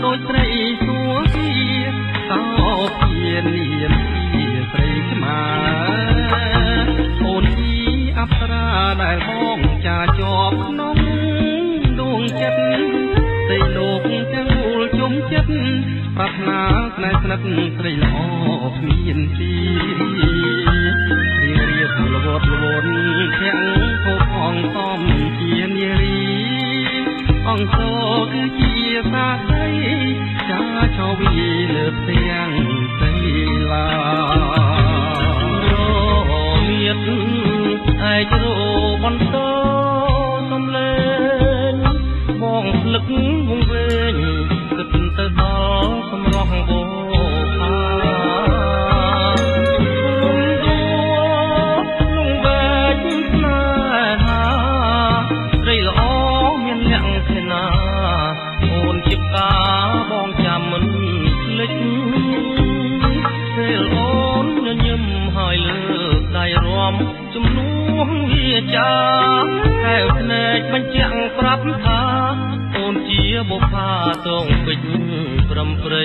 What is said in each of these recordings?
ដូចស្រីសួគាសោភានាមជាស្រីស្មាអូនទីអប្សរាដែលបងចាជាប់ក្នុងដួងចិត្តស្រីលោកទាំងមូលជុំចិត្តប្រាថ្នាស្នេហ៍ស្និទ្ធស្រីល្អគ្មានទីរៀបលវត់លវនធាក់គោផងសំជានារីអង្គគឺជាសាស្ត្រីចាឆវីលើផ្ទាំងស្រីឡាមានឯករោបន្តសំលេងបងភ្លឹកវងវែងគិតទៅដល់សម្រស់បោផាស្រីល្អមានលក្ខណៈអូនជាផ្កាបងចាំមិនភ្លេចពេលអូនញញឹមហើយលើកដៃរួមជំនួសវាចាកែវភ្នែកបញ្ជាក់ប្រាប់ថាអូនជាបុប្ផាតងពេជ្រព្រំព្រៃ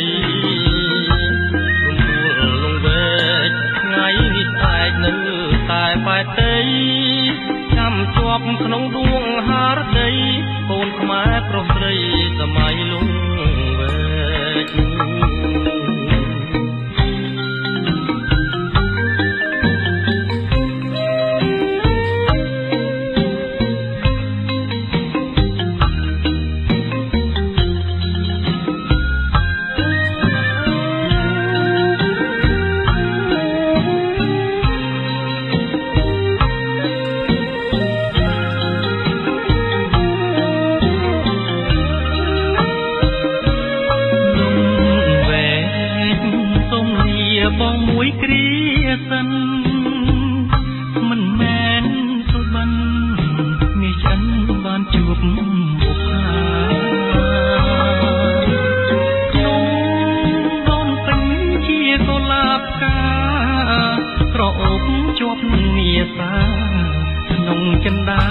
រំពួលលងវែកថ្ងៃនេះស្អែកនៅតែបែកទេចាំជាប់ក្នុងដួងហារតីកូនខ្មែរប្រុសស្រីសម័យលងវែកបងមួយគ្រាសិនមិនមែនសុបិនមាសចិនបានជួបបុប្ផាក្នុងដូនពេញជាកុលាបផ្កាក្រអូបជាប់នាសាក្នុងចិន្តា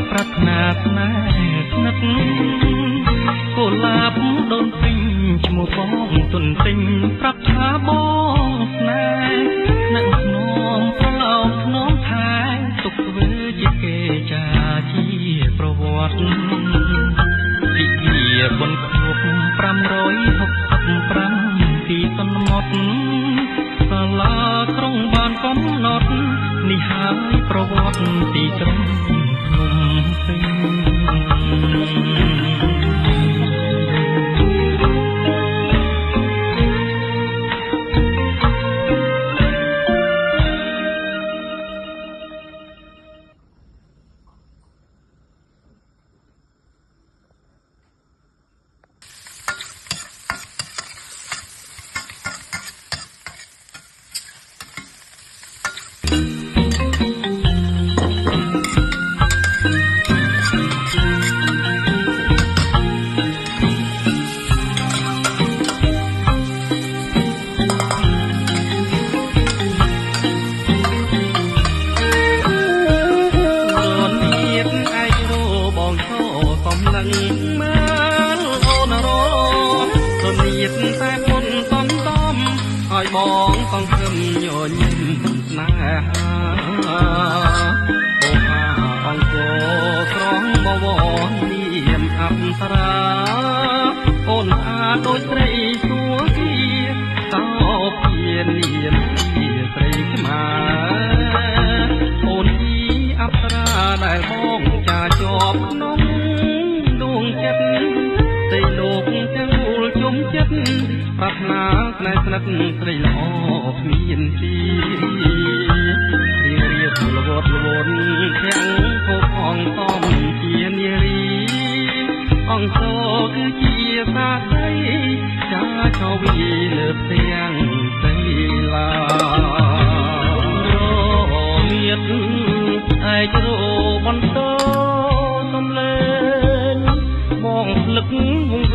ប្រាថ្នាស្នេហ៍ស្និទ្ធកុលាបដូនពេញឈ្មោះបងទុនទិញប្រាប់ថាបងស្នេហ៍អ្នកស្នំប្រឡោកស្នំថែទុកធ្វើជាគេចាជាប្រវត្តិពីវាបុណ្យគ្រប់565ទីសន្មត់សាលាក្រុងបានកំណត់នេះហើយប្រវត្តិទីក្រុងភ្នំពេញបងសង្ឃឹមញញឹមស្នេហាបុប្ផាអង្គក្រងបវរនាមអប្សរាអូនស្អាតដូចស្រីសួគាសោភានាមជាស្រីស្មាអូនទីអប្សរាដែលបងចាជាប់ក្នុងដួងចិត្តស្រីលោកទាំងមូលជុំចិត្តប្រាថ្នាស្នេហ៍ស្និទ្ធស្រីល្អគ្មានទីរៀបលវត់លវនធាក់គោផងសំជានារីអង្គគឺជាសាស្ត្រីចាឆវីលើផ្ទាំងស្រីឡាមានឯករោបន្តសំលេងបងភ្លឹកវង